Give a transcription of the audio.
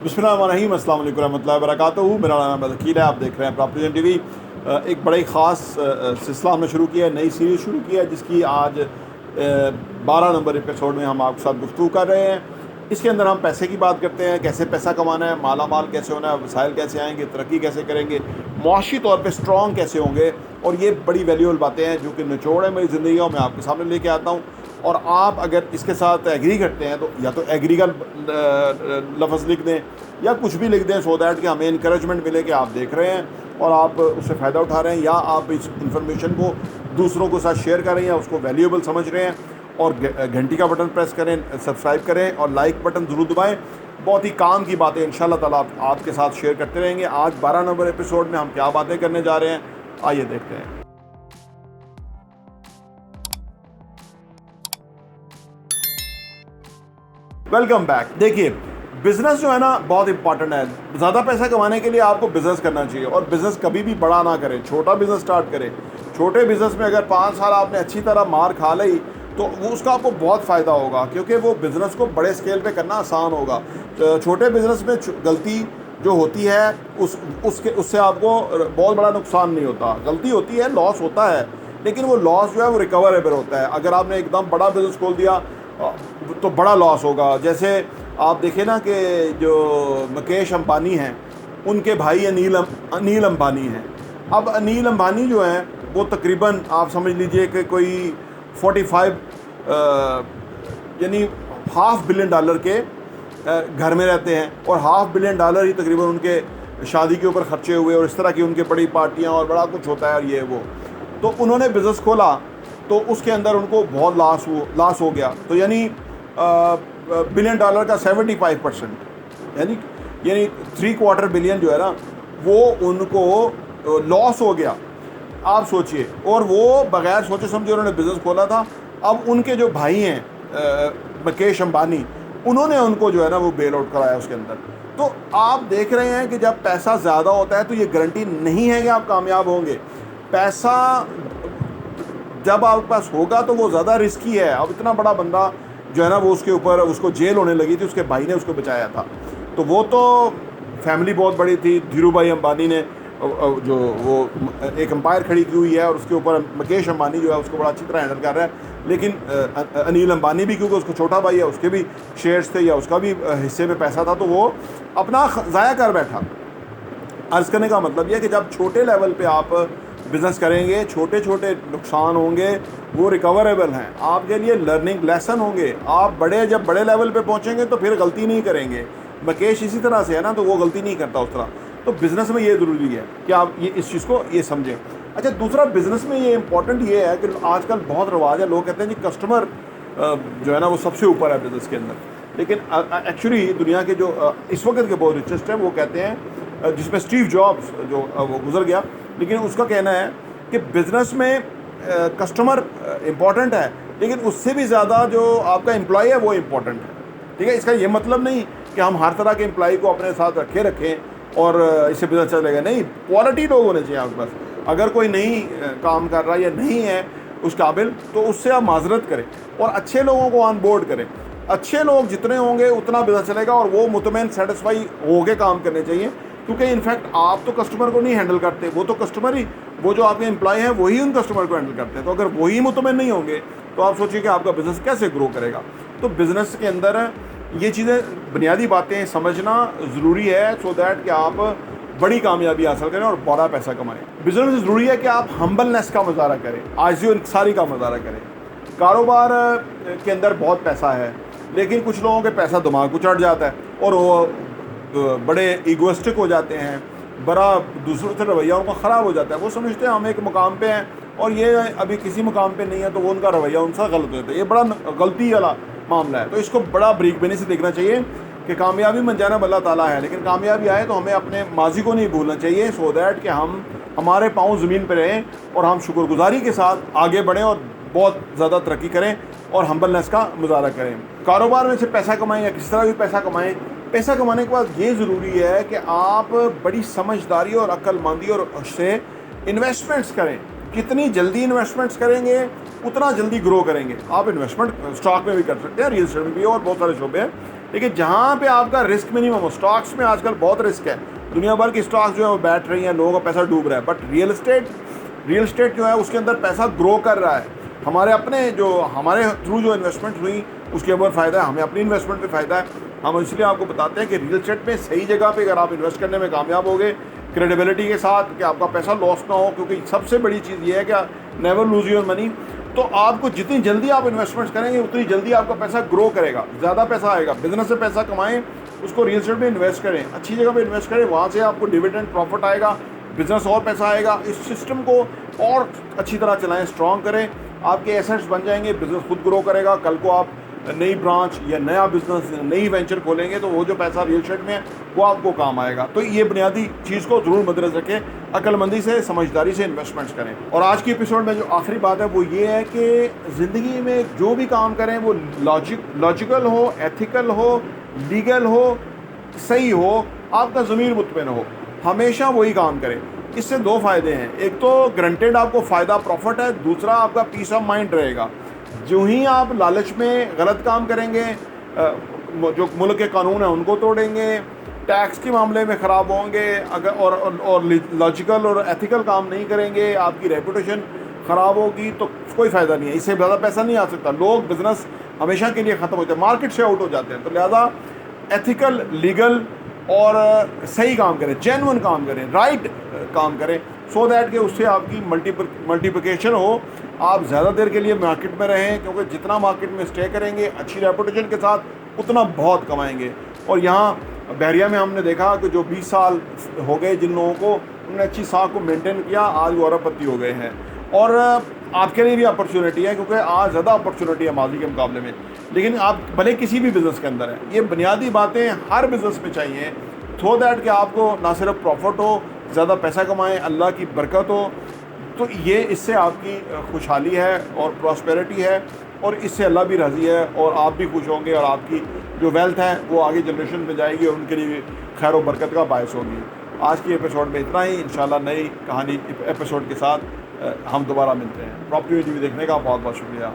बिस्मिल्लाहिर्रहमानिर्रहीम, अस्सलाम वालेकुम रहमतुल्लाहि व बरकातुहू। मेरा नाम वकील है, आप देख रहे हैं प्रॉपर्टी टीवी। एक बड़े ख़ास सिलसिला हमने शुरू किया है, नई सीरीज़ शुरू की है, जिसकी आज 12 नंबर एपिसोड में हम आपके साथ गुफ्तगू कर रहे हैं। इसके अंदर हम पैसे की बात करते हैं, कैसे पैसा कमाना है, माला माल कैसे होना है, वसाइल कैसे आएंगे, तरक्की कैसे करेंगे, मुआशी तौर पे स्ट्रॉन्ग कैसे होंगे। और ये बड़ी वैल्यूएबल बातें हैं जो कि निचोड़ है मेरी ज़िंदगी का, मैं आपके सामने लेके आता हूँ। और आप अगर इसके साथ एग्री करते हैं तो या तो एग्री का लफ्ज़ लिख दें या कुछ भी लिख दें, सो दैट कि हमें इंकरेजमेंट मिले कि आप देख रहे हैं और आप उससे फ़ायदा उठा रहे हैं, या आप इस इंफॉर्मेशन को दूसरों के साथ शेयर कर रहे हैं या उसको वैल्यूएबल समझ रहे हैं। और घंटी का बटन प्रेस करें, सब्सक्राइब करें और लाइक बटन ज़रूर दबाएं। बहुत ही काम की बातें इंशाल्लाह ताला आपके साथ शेयर करते रहेंगे। आज 12 नंबर एपिसोड में हम क्या बातें करने जा रहे हैं, आइए देखते हैं। Welcome back. देखिए, बिज़नेस जो है ना बहुत इंपॉर्टेंट है। ज़्यादा पैसा कमाने के लिए आपको बिज़नेस करना चाहिए, और बिज़नेस कभी भी बड़ा ना करें, छोटा बिज़नेस स्टार्ट करें। छोटे बिज़नेस में अगर 5 साल आपने अच्छी तरह मार खा ली तो वो उसका आपको बहुत फ़ायदा होगा, क्योंकि वो बिज़नेस को बड़े स्केल पे करना आसान होगा। छोटे बिज़नेस में गलती जो होती है उससे आपको बहुत बड़ा नुकसान नहीं होता। गलती होती है, लॉस होता है, लेकिन वो लॉस जो है वो रिकवरेबल होता है। अगर आपने एकदम बड़ा बिज़नेस खोल दिया तो बड़ा लॉस होगा। जैसे आप देखें ना कि जो मुकेश अंबानी हैं, उनके भाई अनिल अंबानी हैं। अब अनिल अंबानी जो हैं वो तकरीबन आप समझ लीजिए कि कोई 45 यानी $500 बिलियन के घर में रहते हैं, और $500 बिलियन ही तकरीबन उनके शादी के ऊपर खर्चे हुए, और इस तरह की उनके बड़ी पार्टियां और बड़ा कुछ होता है और ये वो। तो उन्होंने बिज़नेस खोला तो उसके अंदर उनको बहुत लॉस हो गया। तो यानी $1 बिलियन का 75% यानी 3/4 बिलियन जो है ना वो उनको लॉस हो गया। आप सोचिए, और वो बगैर सोचे समझे उन्होंने बिज़नेस खोला था। अब उनके जो भाई हैं मुकेश अंबानी, उन्होंने उनको जो है ना वो बेल आउट कराया उसके अंदर। तो आप देख रहे हैं कि जब पैसा ज़्यादा होता है तो ये गारंटी नहीं है कि आप कामयाब होंगे। पैसा जब आपके पास होगा तो वो ज़्यादा रिस्की है। अब इतना बड़ा बंदा जो है ना वो उसको जेल होने लगी थी, उसके भाई ने उसको बचाया था। तो वो तो फैमिली बहुत बड़ी थी। धीरू भाई अंबानी ने जो वो एक एम्पायर खड़ी की हुई है, और उसके ऊपर मुकेश अंबानी जो है उसको बड़ा अच्छी तरह हैंडल कर रहा है। लेकिन अनिल अंबानी भी, क्योंकि उसको छोटा भाई है, उसके भी शेयर्स थे या उसका भी हिस्से में पैसा था, तो वो अपना ज़ाया कर बैठा। अर्ज़ करने का मतलब यह है कि जब छोटे लेवल पे आप बिज़नेस करेंगे, छोटे छोटे नुकसान होंगे, वो रिकवरेबल हैं, आपके लिए लर्निंग लेसन होंगे। आप जब बड़े लेवल पे पहुंचेंगे तो फिर गलती नहीं करेंगे। मुकेश इसी तरह से है ना, तो वो गलती नहीं करता उस तरह। तो बिज़नेस में ये ज़रूरी है कि आप ये इस चीज़ को ये समझें। अच्छा, दूसरा बिज़नेस में ये इंपॉर्टेंट ये है कि आजकल बहुत रिवाज है, लोग कहते हैं जी कस्टमर जो है ना वो सबसे ऊपर है बिज़नेस के अंदर। लेकिन एक्चुअली दुनिया के जो इस वक्त के बहुत रिचेस्ट हैं, वो कहते हैं, जिसमें स्टीव जॉब्स जो वो गुजर गया, लेकिन उसका कहना है कि बिज़नेस में कस्टमर इम्पॉर्टेंट है, लेकिन उससे भी ज़्यादा जो आपका एम्प्लॉय है वो इम्पॉर्टेंट है। ठीक है, इसका ये मतलब नहीं कि हम हर तरह के एम्प्लॉय को अपने साथ रखें और इससे बिज़नेस चलेगा। नहीं, क्वालिटी लोग होने चाहिए आपके पास। अगर कोई नहीं काम कर रहा या नहीं है उस काबिल, तो उससे आप माजरत करें और अच्छे लोगों को ऑन बोर्ड करें। अच्छे लोग जितने होंगे उतना बिज़नेस चलेगा, और वो मुतमईन सेटिस्फाई होके काम करने चाहिए। क्योंकि इनफैक्ट आप तो कस्टमर को नहीं हैंडल करते, वो तो कस्टमर ही, वो जो आपके एम्प्लॉय हैं वही उन कस्टमर को हैंडल करते हैं। तो अगर वही मुतमईन नहीं होंगे तो आप सोचिए कि आपका बिज़नेस कैसे ग्रो करेगा। तो बिज़नेस के अंदर ये चीज़ें, बुनियादी बातें समझना ज़रूरी है, सो दैट कि आप बड़ी कामयाबी हासिल करें और बड़ा पैसा कमाएं। बिज़नेस में ज़रूरी है कि आप हम्बलनेस का मुजाहरा करें, आजिज़ी और इंकिसारी का मुजाहरा करें। कारोबार के अंदर बहुत पैसा है, लेकिन कुछ लोगों के पैसा दिमाग को चढ़ जाता है और वो बड़े ईगोइस्टिक हो जाते हैं, बड़ा दूसरों से रवैया उनका ख़राब हो जाता है। वो समझते हैं हम एक मुकाम पे हैं और ये अभी किसी मुकाम पे नहीं है, तो वो उनका रवैया उनसे गलत हो जाता है। ये बड़ा गलती वाला मामला है। तो इसको बड़ा बारीक बीनी से देखना चाहिए कि कामयाबी मंजाना अल्लाह ताला है, लेकिन कामयाबी आए तो हमें अपने माजी को नहीं भूलना चाहिए, सो दैट कि हमारे पाँव ज़मीन पर रहें और हम शुक्रगुजारी के साथ आगे बढ़ें और बहुत ज़्यादा तरक्की करें और हम्बलनेस का मुजाहरा करें। कारोबार में से पैसा कमाएं या किसी तरह भी पैसा कमाएं, पैसा कमाने के बाद ये ज़रूरी है कि आप बड़ी समझदारी और अक्लमंदी और से इन्वेस्टमेंट्स करें। जितनी जल्दी इन्वेस्टमेंट्स करेंगे उतना जल्दी ग्रो करेंगे। आप इन्वेस्टमेंट स्टॉक में भी कर सकते हैं, रियल एस्टेट में भी, और बहुत सारे शोबे हैं। लेकिन जहाँ पे आपका रिस्क मिनिमम हो, स्टॉक्स में आजकल बहुत रिस्क है, दुनिया भर की स्टॉक्स जो है वो बैठ रही हैं, लोगों का पैसा डूब रहा है, बट रियल एस्टेट जो है उसके अंदर पैसा ग्रो कर रहा है। हमारे थ्रू जो इन्वेस्टमेंट हुई उसके ऊपर फ़ायदा है, हमें अपनी इन्वेस्टमेंट पे फ़ायदा है। हम इसलिए आपको बताते हैं कि रियल एस्टेट में सही जगह पे अगर आप इन्वेस्ट करने में कामयाब होगे, क्रेडिबिलिटी के साथ, कि आपका पैसा लॉस ना हो, क्योंकि सबसे बड़ी चीज़ ये है कि नेवर लूज योर मनी। तो आपको जितनी जल्दी आप इन्वेस्टमेंट्स करेंगे उतनी जल्दी आपका पैसा ग्रो करेगा, ज़्यादा पैसा आएगा। बिजनेस से पैसा कमाएं, उसको रियल एस्टेट में इन्वेस्ट करें, अच्छी जगह पे इन्वेस्ट करें, वहाँ से आपको डिविडेंड प्रॉफिट आएगा, बिजनेस और पैसा आएगा। इस सिस्टम को और अच्छी तरह चलाएं, स्ट्रॉन्ग करें, आपके एसेट्स बन जाएंगे, बिजनेस खुद ग्रो करेगा। कल को आप नई ब्रांच या नया बिजनेस, नई वेंचर खोलेंगे तो वो जो पैसा रियल एस्टेट में है वो आपको काम आएगा। तो ये बुनियादी चीज़ को ज़रूर मद्देनज़र रखें, अक्लमंदी से, समझदारी से इन्वेस्टमेंट्स करें। और आज की एपिसोड में जो आखिरी बात है वो ये है कि ज़िंदगी में जो भी काम करें वो लॉजिकल हो, एथिकल हो, लीगल हो, सही हो, आपका ज़मीर मुतमईन हो, हमेशा वही काम करें। इससे दो फ़ायदे हैं, एक तो ग्रंटेड आपको फ़ायदा प्रॉफिट है, दूसरा आपका पीस ऑफ माइंड रहेगा। जो ही आप लालच में गलत काम करेंगे, जो मुल्क के कानून हैं उनको तोड़ेंगे, टैक्स के मामले में ख़राब होंगे, अगर और लॉजिकल और एथिकल काम नहीं करेंगे, आपकी रेपुटेशन ख़राब होगी, तो कोई फ़ायदा नहीं है। इससे ज़्यादा पैसा नहीं आ सकता, लोग बिज़नेस हमेशा के लिए ख़त्म होते हैं, मार्केट से आउट हो जाते हैं। तो लिहाजा एथिकल, लीगल और सही काम करें, जेन्युइन काम करें, राइट काम करें, सो दैट कि उससे आपकी मल्टीप्लिकेशन हो, आप ज़्यादा देर के लिए मार्केट में रहें, क्योंकि जितना मार्केट में स्टे करेंगे अच्छी रेपुटेशन के साथ उतना बहुत कमाएंगे। और यहाँ बहरिया में हमने देखा कि जो 20 साल हो गए जिन लोगों को, उन्होंने अच्छी साख को मेंटेन किया, आज वो अरबपति हो गए हैं। और आपके लिए भी अपॉर्चुनिटी है, क्योंकि आज ज़्यादा अपॉर्चुनिटी है माजी के मुकाबले में। लेकिन आप भले किसी भी बिज़नेस के अंदर हैं, ये बुनियादी बातें हर बिज़नेस में चाहिए, सो दैट कि आपको ना सिर्फ प्रॉफिट हो, ज़्यादा पैसा कमाएं, अल्लाह की बरकत हो। तो ये इससे आपकी खुशहाली है और प्रॉस्पेरिटी है, और इससे अल्लाह भी राज़ी है और आप भी खुश होंगे, और आपकी जो वेल्थ है वो आगे जनरेशन में जाएगी और उनके लिए खैर व बरकत का बायस होगी। आज की एपिसोड में इतना ही, इंशाल्लाह नई कहानी एपिसोड के साथ हम दोबारा मिलते हैं। प्रॉपर्टी वीडियो देखने का बहुत बहुत शुक्रिया।